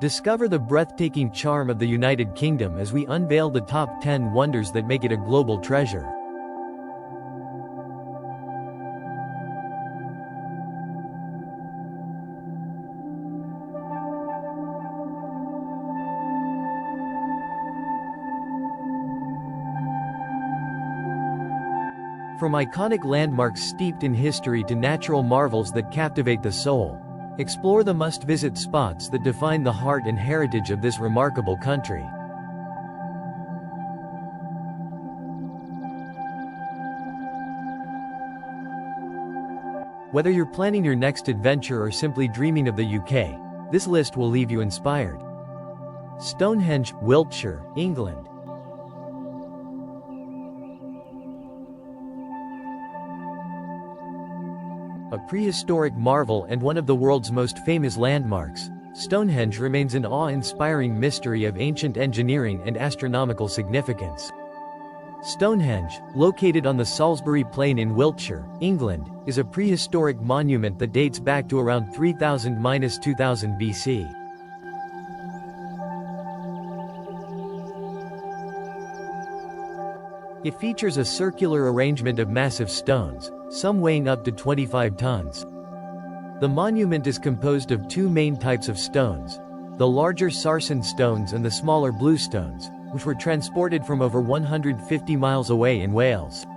Discover the breathtaking charm of the United Kingdom as we unveil the top 10 wonders that make it a global treasure. From iconic landmarks steeped in history to natural marvels that captivate the soul, explore the must-visit spots that define the heart and heritage of this remarkable country. Whether you're planning your next adventure or simply dreaming of the UK, this list will leave you inspired. Stonehenge, Wiltshire, England. A prehistoric marvel and one of the world's most famous landmarks, Stonehenge remains an awe-inspiring mystery of ancient engineering and astronomical significance. Stonehenge, located on the Salisbury Plain in Wiltshire, England, is a prehistoric monument that dates back to around 3000–2000 BC. It features a circular arrangement of massive stones, some weighing up to 25 tons. The monument is composed of two main types of stones, the larger sarsen stones and the smaller blue stones, which were transported from over 150 miles away in Wales.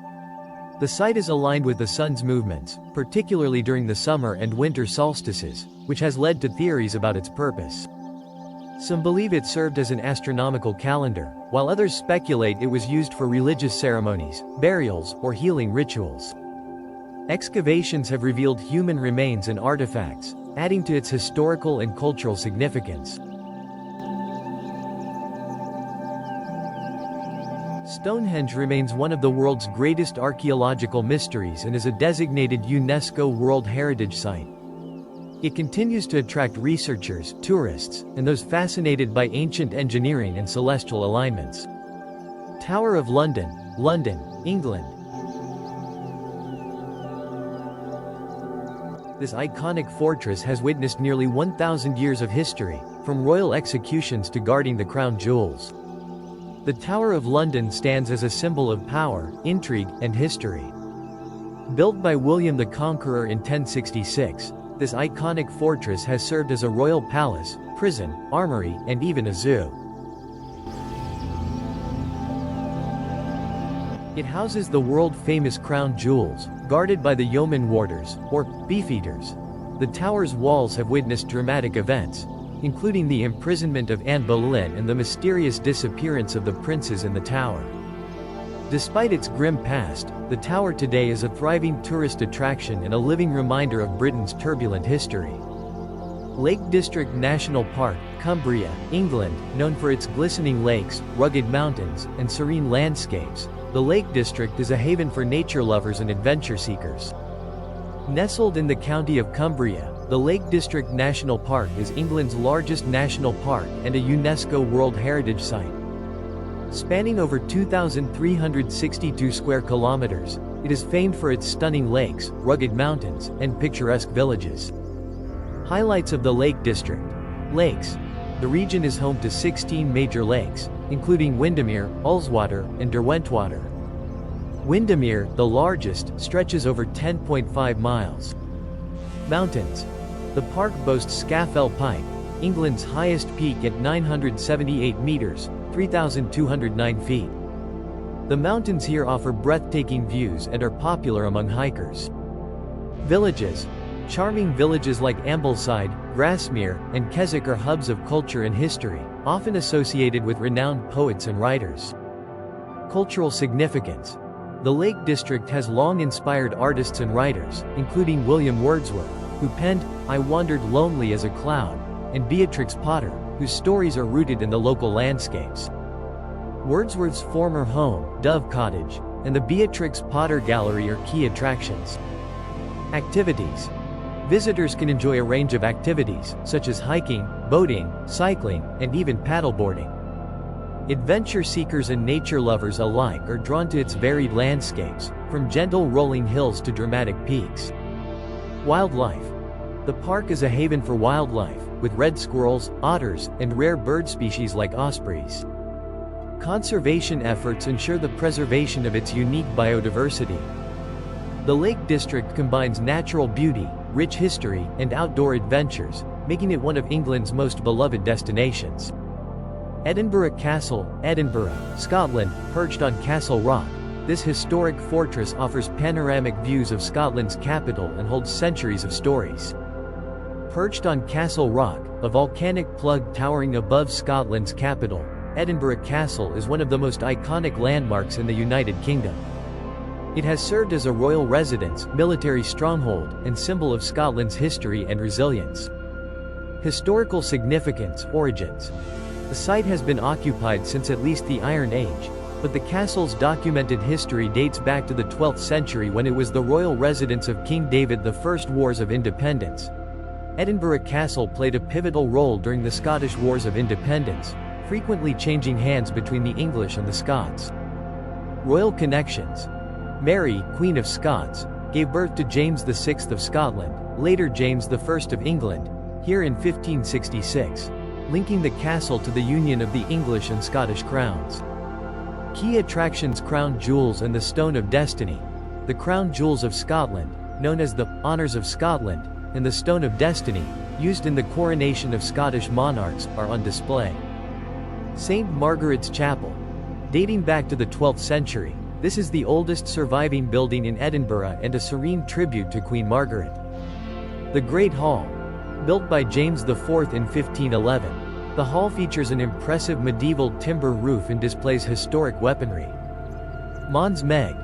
The site is aligned with the sun's movements, particularly during the summer and winter solstices, which has led to theories about its purpose. Some believe it served as an astronomical calendar, while others speculate it was used for religious ceremonies, burials, or healing rituals. Excavations have revealed human remains and artifacts, adding to its historical and cultural significance. Stonehenge remains one of the world's greatest archaeological mysteries and is a designated UNESCO World Heritage Site. It continues to attract researchers, tourists, and those fascinated by ancient engineering and celestial alignments. Tower of London, London, England. This iconic fortress has witnessed nearly 1,000 years of history, from royal executions to guarding the crown jewels. The Tower of London stands as a symbol of power, intrigue, and history. Built by William the Conqueror in 1066, this iconic fortress has served as a royal palace, prison, armory, and even a zoo. It houses the world-famous crown jewels, guarded by the yeoman warders, or beefeaters. The tower's walls have witnessed dramatic events, including the imprisonment of Anne Boleyn and the mysterious disappearance of the princes in the tower. Despite its grim past, the tower today is a thriving tourist attraction and a living reminder of Britain's turbulent history. Lake District National Park, Cumbria, England, known for its glistening lakes, rugged mountains, and serene landscapes, the Lake District is a haven for nature lovers and adventure seekers. Nestled in the county of Cumbria, the Lake District National Park is England's largest national park and a UNESCO World Heritage Site. Spanning over 2,362 square kilometers, it is famed for its stunning lakes, rugged mountains, and picturesque villages. Highlights of the Lake District. Lakes. The region is home to 16 major lakes, including Windermere, Ullswater, and Derwentwater. Windermere, the largest, stretches over 10.5 miles. Mountains. The park boasts Scafell Pike, England's highest peak at 978 meters, 3,209 feet. The mountains here offer breathtaking views and are popular among hikers. Villages. Charming villages like Ambleside, Grasmere, and Keswick are hubs of culture and history, often associated with renowned poets and writers. Cultural significance. The Lake District has long inspired artists and writers, including William Wordsworth, who penned "I Wandered Lonely as a Cloud," and Beatrix Potter, whose stories are rooted in the local landscapes. Wordsworth's former home, Dove Cottage, and the Beatrix Potter Gallery are key attractions. Activities. Visitors can enjoy a range of activities, such as hiking, boating, cycling, and even paddleboarding. Adventure seekers and nature lovers alike are drawn to its varied landscapes, from gentle rolling hills to dramatic peaks. Wildlife. The park is a haven for wildlife, with red squirrels, otters, and rare bird species like ospreys. Conservation efforts ensure the preservation of its unique biodiversity. The Lake District combines natural beauty, rich history, and outdoor adventures, making it one of England's most beloved destinations. Edinburgh Castle, Edinburgh, Scotland, perched on Castle Rock. This historic fortress offers panoramic views of Scotland's capital and holds centuries of stories. Perched on Castle Rock, a volcanic plug towering above Scotland's capital, Edinburgh Castle is one of the most iconic landmarks in the United Kingdom. It has served as a royal residence, military stronghold, and symbol of Scotland's history and resilience. Historical significance, origins. The site has been occupied since at least the Iron Age, but the castle's documented history dates back to the 12th century when it was the royal residence of King David I's Wars of Independence. Edinburgh Castle played a pivotal role during the Scottish Wars of Independence, frequently changing hands between the English and the Scots. Royal connections. Mary, Queen of Scots, gave birth to James VI of Scotland, later James I of England, here in 1566, linking the castle to the union of the English and Scottish crowns. Key attractions: Crown Jewels and the Stone of Destiny. The Crown Jewels of Scotland, known as the Honours of Scotland, and the Stone of Destiny, used in the coronation of Scottish monarchs, are on display. St. Margaret's Chapel. Dating back to the 12th century, this is the oldest surviving building in Edinburgh and a serene tribute to Queen Margaret. The Great Hall. Built by James IV in 1511, the hall features an impressive medieval timber roof and displays historic weaponry. Mons Meg.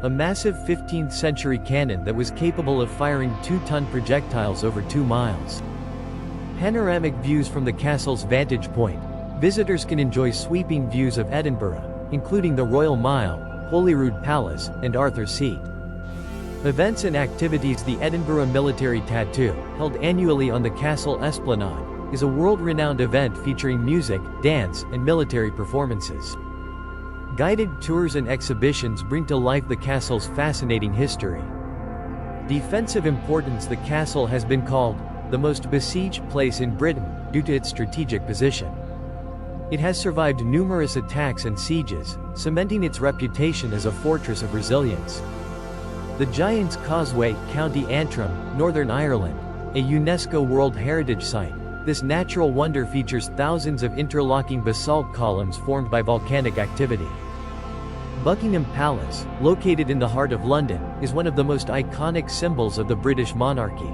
A massive 15th century cannon that was capable of firing 2-ton projectiles over 2 miles. Panoramic views from the castle's vantage point. Visitors can enjoy sweeping views of Edinburgh, including the Royal Mile, Holyrood Palace, and Arthur's Seat. Events and activities. The Edinburgh Military Tattoo, held annually on the castle esplanade, is a world-renowned event featuring music, dance, and military performances. Guided tours and exhibitions bring to life the castle's fascinating history. Defensive importance. The castle has been called the most besieged place in Britain due to its strategic position. It has survived numerous attacks and sieges, cementing its reputation as a fortress of resilience. The Giant's Causeway, County Antrim, Northern Ireland, a UNESCO World Heritage Site. This natural wonder features thousands of interlocking basalt columns formed by volcanic activity. Buckingham Palace, located in the heart of London, is one of the most iconic symbols of the British monarchy.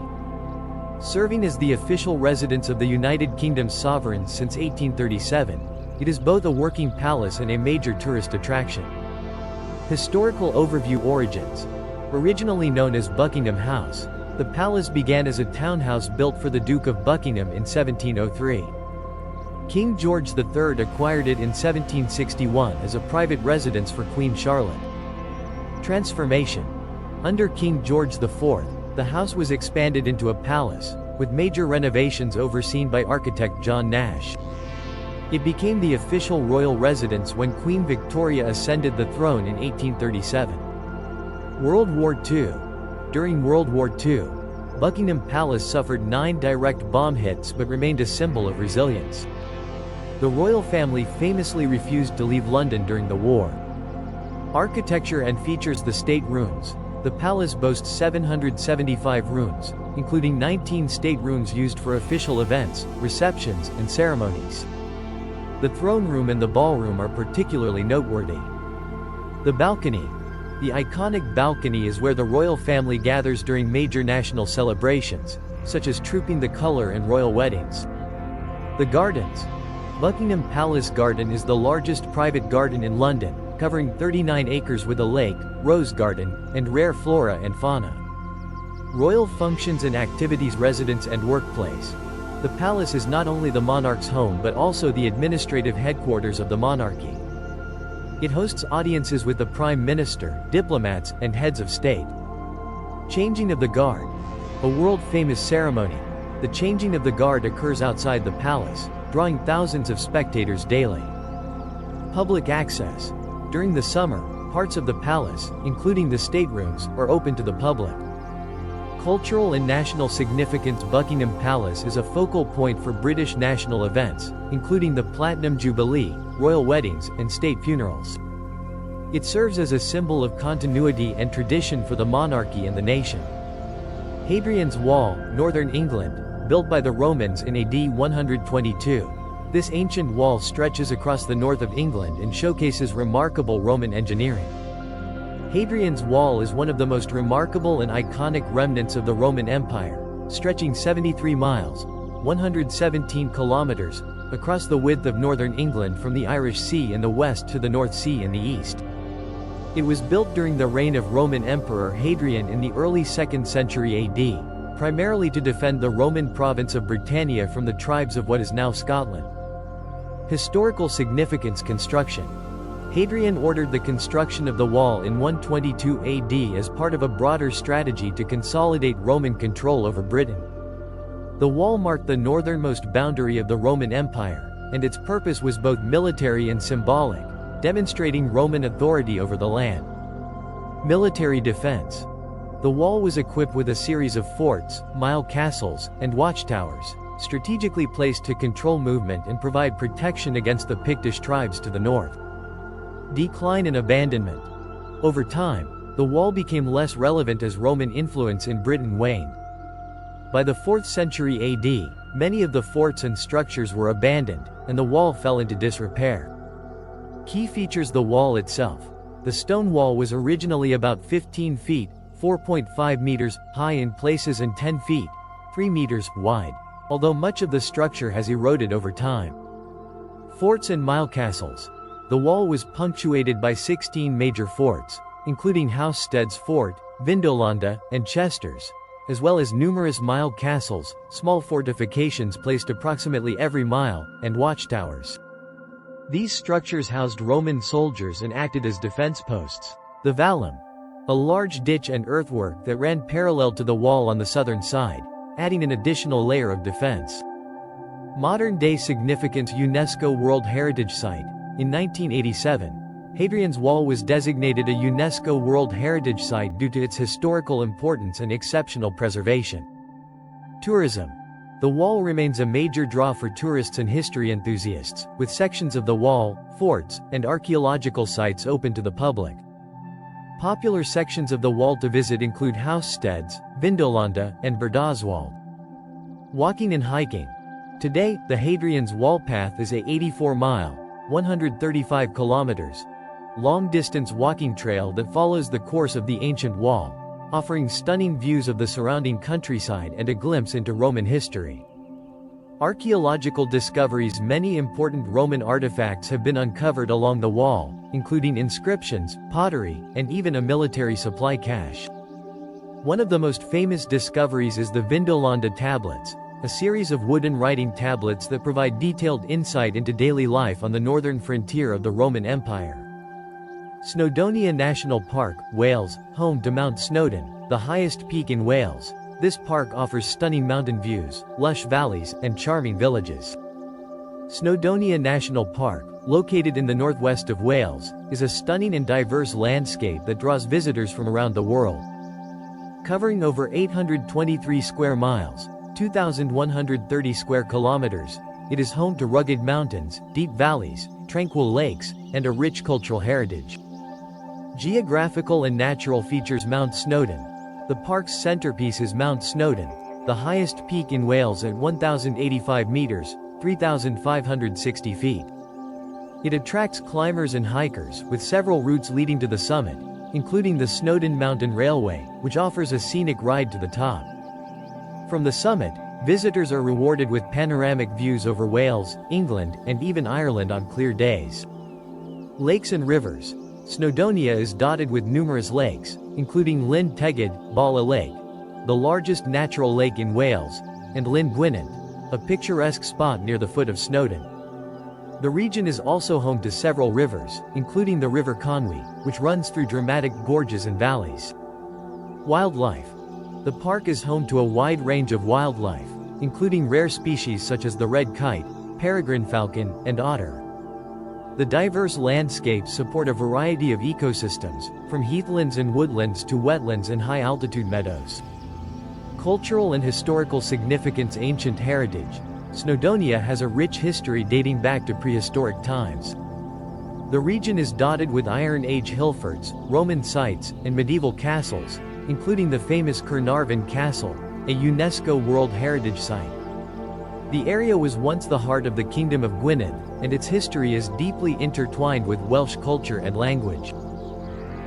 Serving as the official residence of the United Kingdom's sovereigns since 1837, it is both a working palace and a major tourist attraction. Historical overview. Origins. Originally known as Buckingham House, the palace began as a townhouse built for the Duke of Buckingham in 1703. King George III acquired it in 1761 as a private residence for Queen Charlotte. Transformation. Under King George IV, the house was expanded into a palace, with major renovations overseen by architect John Nash. It became the official royal residence when Queen Victoria ascended the throne in 1837. World War II. During World War II, Buckingham Palace suffered 9 direct bomb hits but remained a symbol of resilience. The royal family famously refused to leave London during the war. Architecture and features. The state rooms. The palace boasts 775 rooms, including 19 staterooms used for official events, receptions, and ceremonies. The throne room and the ballroom are particularly noteworthy. The balcony. The iconic balcony is where the royal family gathers during major national celebrations, such as Trooping the Colour and royal weddings. The gardens. Buckingham Palace Garden is the largest private garden in London, covering 39 acres with a lake, rose garden, and rare flora and fauna. Royal functions and activities. Residence and workplace. The palace is not only the monarch's home but also the administrative headquarters of the monarchy. It hosts audiences with the Prime Minister, diplomats, and heads of state. Changing of the Guard. A world-famous ceremony. The changing of the guard occurs outside the palace, drawing thousands of spectators daily. Public access. During the summer, parts of the palace, including the staterooms, are open to the public. Cultural and national significance. Buckingham Palace is a focal point for British national events, including the Platinum Jubilee, royal weddings, and state funerals. It serves as a symbol of continuity and tradition for the monarchy and the nation. Hadrian's Wall, Northern England, built by the Romans in AD 122. This ancient wall stretches across the north of England and showcases remarkable Roman engineering. Hadrian's Wall is one of the most remarkable and iconic remnants of the Roman Empire, stretching 73 miles, 117 kilometers, across the width of northern England from the Irish Sea in the west to the North Sea in the east. It was built during the reign of Roman Emperor Hadrian in the early 2nd century AD, primarily to defend the Roman province of Britannia from the tribes of what is now Scotland. Historical significance. Construction. Hadrian ordered the construction of the wall in 122 AD as part of a broader strategy to consolidate Roman control over Britain. The wall marked the northernmost boundary of the Roman Empire, and its purpose was both military and symbolic, demonstrating Roman authority over the land. Military defense. The wall was equipped with a series of forts, mile castles, and watchtowers, strategically placed to control movement and provide protection against the Pictish tribes to the north. Decline and abandonment. Over time, the wall became less relevant as Roman influence in Britain waned. By the 4th century AD, many of the forts and structures were abandoned, and the wall fell into disrepair. Key features. The wall itself. The stone wall was originally about 15 feet, 4.5 meters, high in places and 10 feet, 3 meters, wide, although much of the structure has eroded over time. Forts and mile castles. The wall was punctuated by 16 major forts, including Housesteads Fort, Vindolanda, and Chester's, as well as numerous mile castles, small fortifications placed approximately every mile, and watchtowers. These structures housed Roman soldiers and acted as defense posts. The vallum, a large ditch and earthwork that ran parallel to the wall on the southern side, adding an additional layer of defense. Modern-day significance. UNESCO World Heritage Site. In 1987, Hadrian's Wall was designated a UNESCO World Heritage Site due to its historical importance and exceptional preservation. Tourism. The wall remains a major draw for tourists and history enthusiasts, with sections of the wall, forts, and archaeological sites open to the public. Popular sections of the wall to visit include Housesteads, Vindolanda, and Berdoswald. Walking and hiking. Today, the Hadrian's Wall path is a 84-mile, 135 kilometers, long-distance walking trail that follows the course of the ancient wall, offering stunning views of the surrounding countryside and a glimpse into Roman history. Archaeological discoveries. Many important Roman artifacts have been uncovered along the wall, including inscriptions, pottery, and even a military supply cache. One of the most famous discoveries is the Vindolanda tablets, a series of wooden writing tablets that provide detailed insight into daily life on the northern frontier of the Roman Empire. Snowdonia National Park, Wales, home to Mount Snowdon, the highest peak in Wales. This park offers stunning mountain views, lush valleys, and charming villages. Snowdonia National Park, located in the northwest of Wales, is a stunning and diverse landscape that draws visitors from around the world. Covering over 823 square miles, 2,130 square kilometers, it is home to rugged mountains, deep valleys, tranquil lakes, and a rich cultural heritage. Geographical and natural features. Mount Snowdon. The park's centerpiece is Mount Snowdon, the highest peak in Wales at 1,085 meters, 3,560 feet. It attracts climbers and hikers, with several routes leading to the summit, including the Snowdon Mountain Railway, which offers a scenic ride to the top. From the summit, visitors are rewarded with panoramic views over Wales, England, and even Ireland on clear days. Lakes and rivers. Snowdonia is dotted with numerous lakes, including Llyn Tegid, Bala Lake, the largest natural lake in Wales, and Llyn Gwynant, a picturesque spot near the foot of Snowdon. The region is also home to several rivers, including the River Conwy, which runs through dramatic gorges and valleys. Wildlife. The park is home to a wide range of wildlife, including rare species such as the red kite, peregrine falcon, and otter. The diverse landscapes support a variety of ecosystems, from heathlands and woodlands to wetlands and high-altitude meadows. Cultural and historical significance. Ancient heritage. Snowdonia has a rich history dating back to prehistoric times. The region is dotted with Iron Age hillforts, Roman sites, and medieval castles, including the famous Caernarvon Castle, a UNESCO World Heritage Site. The area was once the heart of the Kingdom of Gwynedd, and its history is deeply intertwined with Welsh culture and language.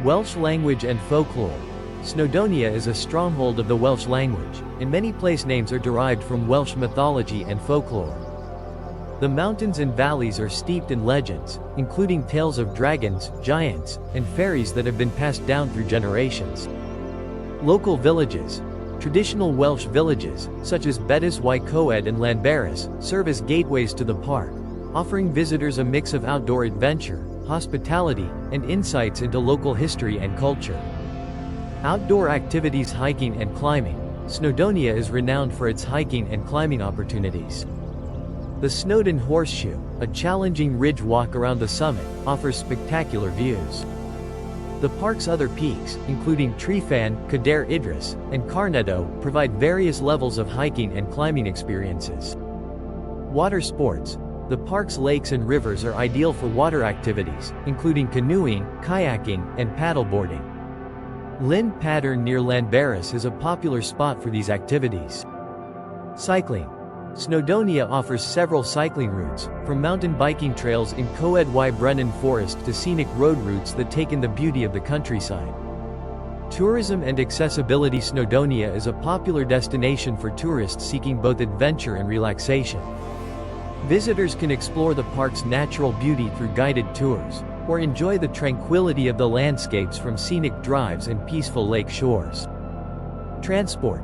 Welsh language and folklore. Snowdonia is a stronghold of the Welsh language, and many place names are derived from Welsh mythology and folklore. The mountains and valleys are steeped in legends, including tales of dragons, giants, and fairies that have been passed down through generations. Local villages. Traditional Welsh villages, such as Betws y Coed and Llanberis, serve as gateways to the park, offering visitors a mix of outdoor adventure, hospitality, and insights into local history and culture. Outdoor activities. Hiking and climbing. Snowdonia is renowned for its hiking and climbing opportunities. The Snowdon Horseshoe, a challenging ridge walk around the summit, offers spectacular views. The park's other peaks, including Treefan, Cadair Idris, and Carnedo, provide various levels of hiking and climbing experiences. Water sports. The park's lakes and rivers are ideal for water activities, including canoeing, kayaking, and paddleboarding. Lynn Pattern near Llanberis is a popular spot for these activities. Cycling. Snowdonia offers several cycling routes, from mountain biking trails in Coed y Brennan Forest to scenic road routes that take in the beauty of the countryside. Tourism and accessibility. Snowdonia is a popular destination for tourists seeking both adventure and relaxation. Visitors can explore the park's natural beauty through guided tours, or enjoy the tranquility of the landscapes from scenic drives and peaceful lake shores. Transport.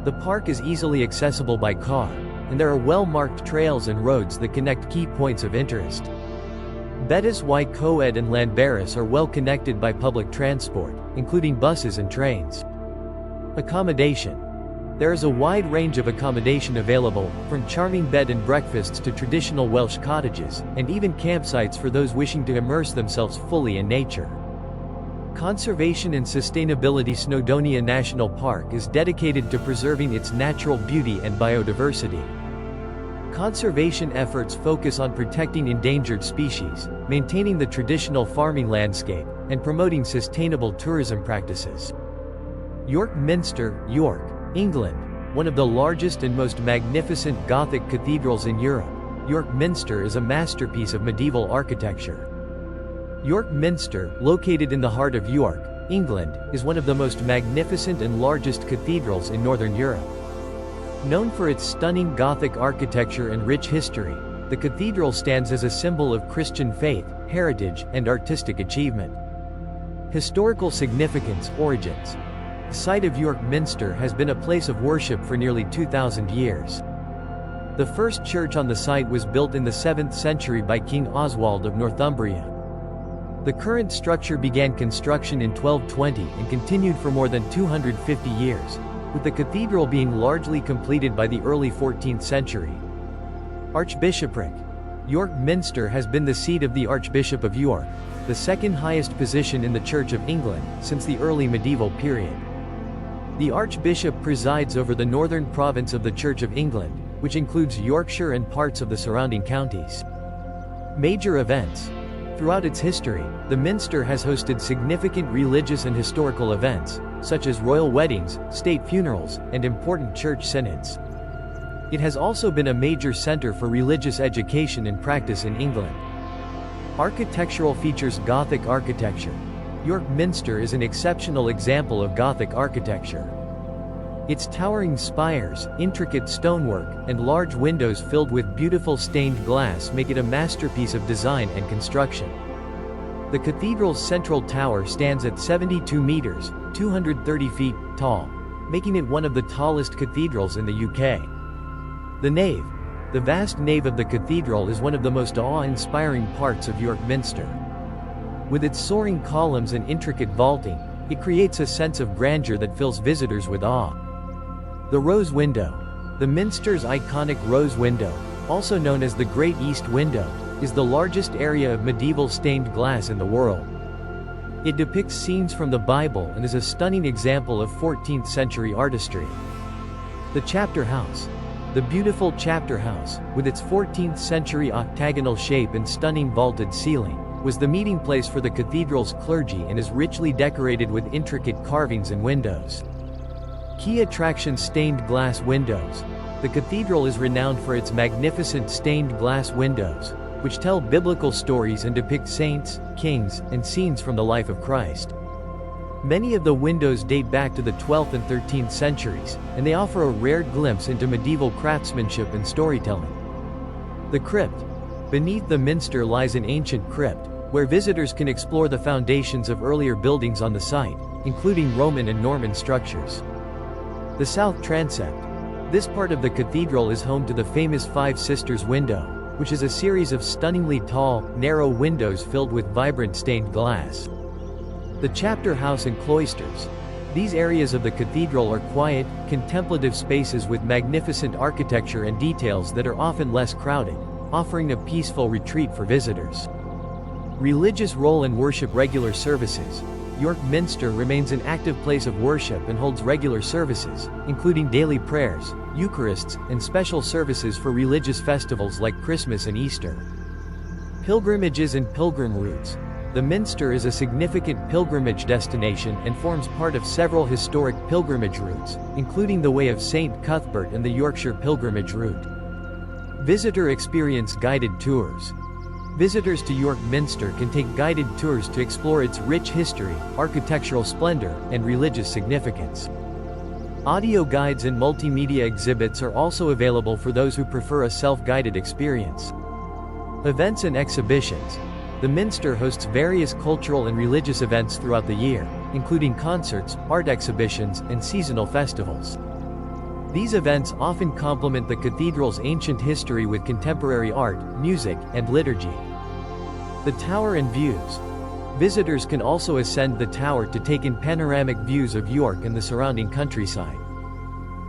The park is easily accessible by car, and there are well-marked trails and roads that connect key points of interest. Betws y Coed and Llanberis are well connected by public transport, including buses and trains. Accommodation. There is a wide range of accommodation available, from charming bed and breakfasts to traditional Welsh cottages, and even campsites for those wishing to immerse themselves fully in nature. Conservation and sustainability. Snowdonia National Park is dedicated to preserving its natural beauty and biodiversity. Conservation efforts focus on protecting endangered species, maintaining the traditional farming landscape, and promoting sustainable tourism practices. York Minster, York, England, one of the largest and most magnificent Gothic cathedrals in Europe. York Minster is a masterpiece of medieval architecture. York Minster, located in the heart of York, England, is one of the most magnificent and largest cathedrals in Northern Europe. Known for its stunning Gothic architecture and rich history, the cathedral stands as a symbol of Christian faith, heritage, and artistic achievement. Historical significance. Origins. The site of York Minster has been a place of worship for nearly 2,000 years. The first church on the site was built in the 7th century by King Oswald of Northumbria. The current structure began construction in 1220 and continued for more than 250 years, with the cathedral being largely completed by the early 14th century. Archbishopric. York Minster has been the seat of the Archbishop of York, the second highest position in the Church of England since the early medieval period. The Archbishop presides over the northern province of the Church of England, which includes Yorkshire and parts of the surrounding counties. Major events. Throughout its history, the Minster has hosted significant religious and historical events, such as royal weddings, state funerals, and important church synods. It has also been a major center for religious education and practice in England. Architectural features. Gothic architecture. York Minster is an exceptional example of Gothic architecture. Its towering spires, intricate stonework, and large windows filled with beautiful stained glass make it a masterpiece of design and construction. The cathedral's central tower stands at 72 meters, 230 feet, tall, making it one of the tallest cathedrals in the UK. The nave. The vast nave of the cathedral is one of the most awe-inspiring parts of York Minster. With its soaring columns and intricate vaulting, it creates a sense of grandeur that fills visitors with awe. The Rose Window. The Minster's iconic Rose Window, also known as the Great East Window, is the largest area of medieval stained glass in the world. It depicts scenes from the Bible and is a stunning example of 14th century artistry. The Chapter House. The beautiful Chapter House, with its 14th century octagonal shape and stunning vaulted ceiling, was the meeting place for the cathedral's clergy and is richly decorated with intricate carvings and windows. Key attraction: stained glass windows. The cathedral is renowned for its magnificent stained glass windows, which tell biblical stories and depict saints, kings, and scenes from the life of Christ. Many of the windows date back to the 12th and 13th centuries, and they offer a rare glimpse into medieval craftsmanship and storytelling. The crypt. Beneath the minster lies an ancient crypt, where visitors can explore the foundations of earlier buildings on the site, including Roman and Norman structures. The south transept. This part of the cathedral is home to the famous Five Sisters window, which is a series of stunningly tall, narrow windows filled with vibrant stained glass. The chapter house and cloisters. These areas of the cathedral are quiet, contemplative spaces with magnificent architecture and details that are often less crowded, offering a peaceful retreat for visitors. Religious role and worship. Regular services. York Minster remains an active place of worship and holds regular services, including daily prayers, Eucharists, and special services for religious festivals like Christmas and Easter. Pilgrimages and pilgrim routes. The Minster is a significant pilgrimage destination and forms part of several historic pilgrimage routes, including the Way of St. Cuthbert and the Yorkshire Pilgrimage Route. Visitor experience. Guided tours. Visitors to York Minster can take guided tours to explore its rich history, architectural splendor, and religious significance. Audio guides and multimedia exhibits are also available for those who prefer a self-guided experience. Events and exhibitions. The Minster hosts various cultural and religious events throughout the year, including concerts, art exhibitions, and seasonal festivals. These events often complement the cathedral's ancient history with contemporary art, music, and liturgy. The tower and views. Visitors can also ascend the tower to take in panoramic views of York and the surrounding countryside.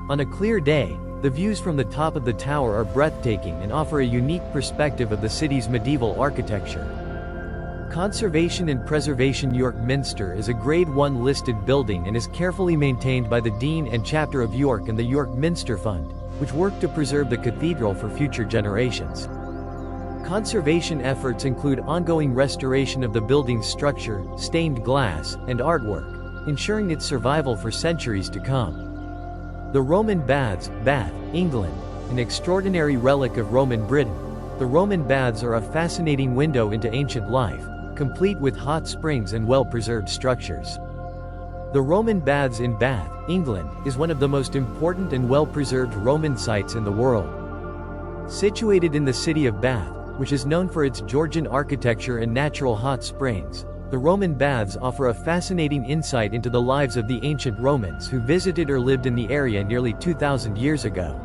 On a clear day, the views from the top of the tower are breathtaking and offer a unique perspective of the city's medieval architecture. Conservation and preservation. York Minster is a Grade 1 listed building and is carefully maintained by the Dean and Chapter of York and the York Minster Fund, which work to preserve the cathedral for future generations. Conservation efforts include ongoing restoration of the building's structure, stained glass, and artwork, ensuring its survival for centuries to come. The Roman Baths, Bath, England, an extraordinary relic of Roman Britain. The Roman Baths are a fascinating window into ancient life, complete with hot springs and well-preserved structures. The Roman Baths in Bath, England, is one of the most important and well-preserved Roman sites in the world. Situated in the city of Bath, which is known for its Georgian architecture and natural hot springs, the Roman Baths offer a fascinating insight into the lives of the ancient Romans who visited or lived in the area nearly 2,000 years ago.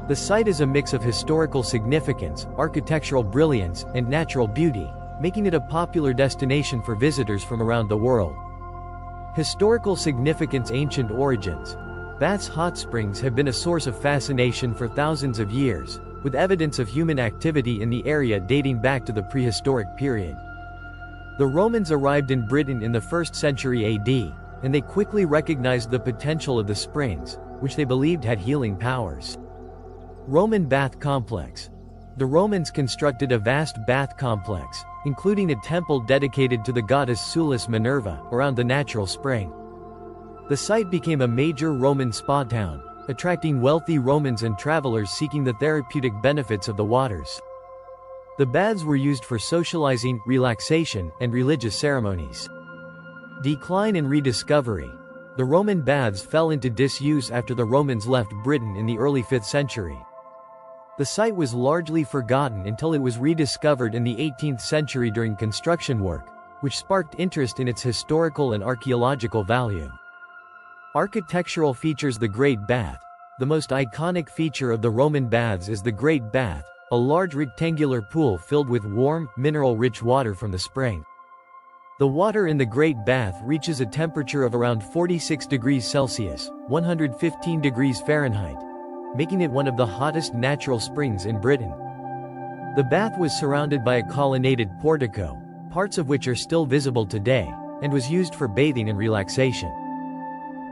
The site is a mix of historical significance, architectural brilliance, and natural beauty, making it a popular destination for visitors from around the world. Historical significance. Ancient origins. Bath's hot springs have been a source of fascination for thousands of years, with evidence of human activity in the area dating back to the prehistoric period. The Romans arrived in Britain in the 1st century AD, and they quickly recognized the potential of the springs, which they believed had healing powers. Roman bath complex. The Romans constructed a vast bath complex, including a temple dedicated to the goddess Sulis Minerva, around the natural spring. The site became a major Roman spa town, attracting wealthy Romans and travelers seeking the therapeutic benefits of the waters. The baths were used for socializing, relaxation, and religious ceremonies. Decline and rediscovery. The Roman baths fell into disuse after the Romans left Britain in the early 5th century. The site was largely forgotten until it was rediscovered in the 18th century during construction work, which sparked interest in its historical and archaeological value. Architectural features. The Great Bath. The most iconic feature of the Roman baths is the Great Bath, a large rectangular pool filled with warm, mineral-rich water from the spring. The water in the Great Bath reaches a temperature of around 46 degrees Celsius, 115 degrees Fahrenheit, making it one of the hottest natural springs in Britain. The bath was surrounded by a colonnaded portico, parts of which are still visible today, and was used for bathing and relaxation.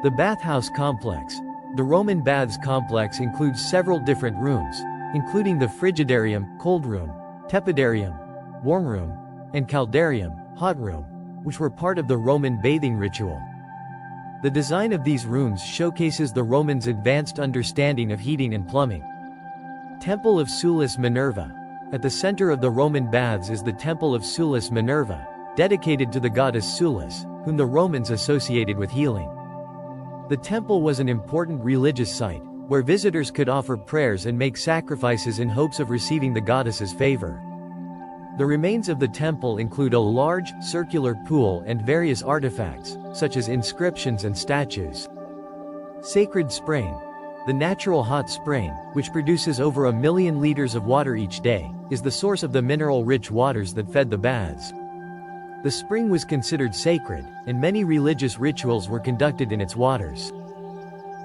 The bathhouse complex. The Roman baths complex includes several different rooms, including the frigidarium, cold room, tepidarium, warm room, and caldarium, hot room, which were part of the Roman bathing ritual. The design of these rooms showcases the Romans' advanced understanding of heating and plumbing. Temple of Sulis Minerva. At the center of the Roman baths is the Temple of Sulis Minerva, dedicated to the goddess Sulis, whom the Romans associated with healing. The temple was an important religious site, where visitors could offer prayers and make sacrifices in hopes of receiving the goddess's favor. The remains of the temple include a large, circular pool and various artifacts, such as inscriptions and statues. Sacred Spring. The natural hot spring, which produces over 1 million liters of water each day, is the source of the mineral-rich waters that fed the baths. The spring was considered sacred, and many religious rituals were conducted in its waters.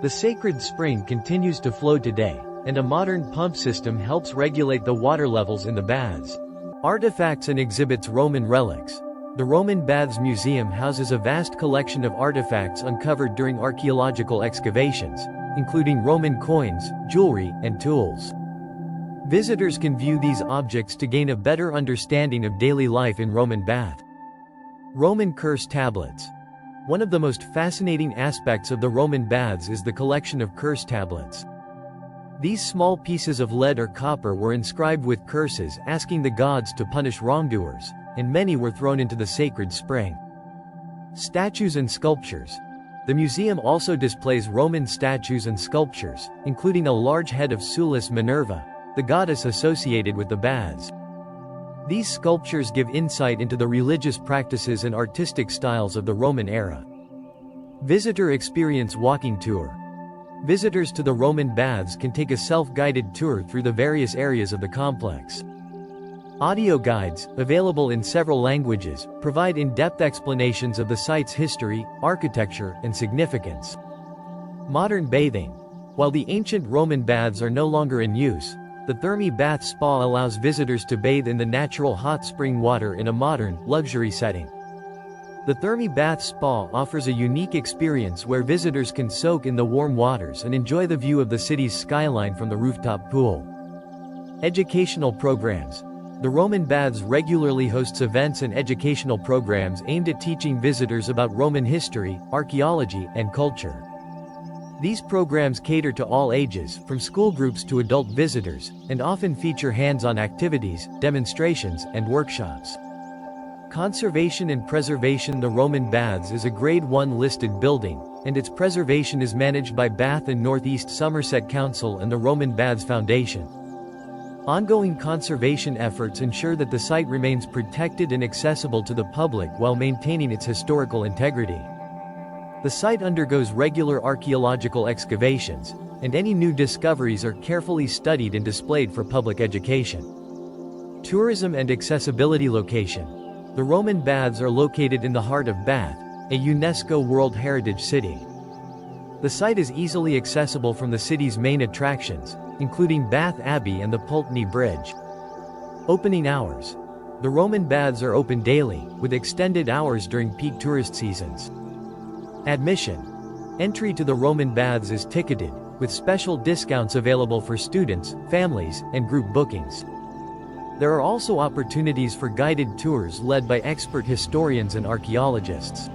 The sacred spring continues to flow today, and a modern pump system helps regulate the water levels in the baths. Artifacts and exhibits. Roman relics. The Roman Baths Museum houses a vast collection of artifacts uncovered during archaeological excavations, including Roman coins, jewelry, and tools. Visitors can view these objects to gain a better understanding of daily life in Roman bath. Roman curse tablets. One of the most fascinating aspects of the Roman baths is the collection of curse tablets. These small pieces of lead or copper were inscribed with curses asking the gods to punish wrongdoers, and many were thrown into the sacred spring. Statues and sculptures. The museum also displays Roman statues and sculptures, including a large head of Sulis Minerva, the goddess associated with the baths. These sculptures give insight into the religious practices and artistic styles of the Roman era. Visitor experience walking tour. Visitors to the Roman baths can take a self-guided tour through the various areas of the complex. Audio guides, available in several languages, provide in-depth explanations of the site's history, architecture, and significance. Modern bathing. While the ancient Roman baths are no longer in use, the Thermi Bath Spa allows visitors to bathe in the natural hot spring water in a modern, luxury setting. The Thermi Bath Spa offers a unique experience where visitors can soak in the warm waters and enjoy the view of the city's skyline from the rooftop pool. Educational programs. The Roman baths regularly hosts events and educational programs aimed at teaching visitors about Roman history, archaeology, and culture. These programs cater to all ages, from school groups to adult visitors, and often feature hands-on activities, demonstrations, and workshops. Conservation and preservation. The Roman Baths is a Grade 1 listed building, and its preservation is managed by Bath and Northeast Somerset Council and the Roman Baths Foundation. Ongoing conservation efforts ensure that the site remains protected and accessible to the public while maintaining its historical integrity. The site undergoes regular archaeological excavations, and any new discoveries are carefully studied and displayed for public education. Tourism and accessibility. Location. The Roman baths are located in the heart of Bath, a UNESCO World Heritage City. The site is easily accessible from the city's main attractions, including Bath Abbey and the Pulteney Bridge. Opening hours. The Roman baths are open daily, with extended hours during peak tourist seasons. Admission. Entry to the Roman baths is ticketed, with special discounts available for students, families, and group bookings. There are also opportunities for guided tours led by expert historians and archaeologists.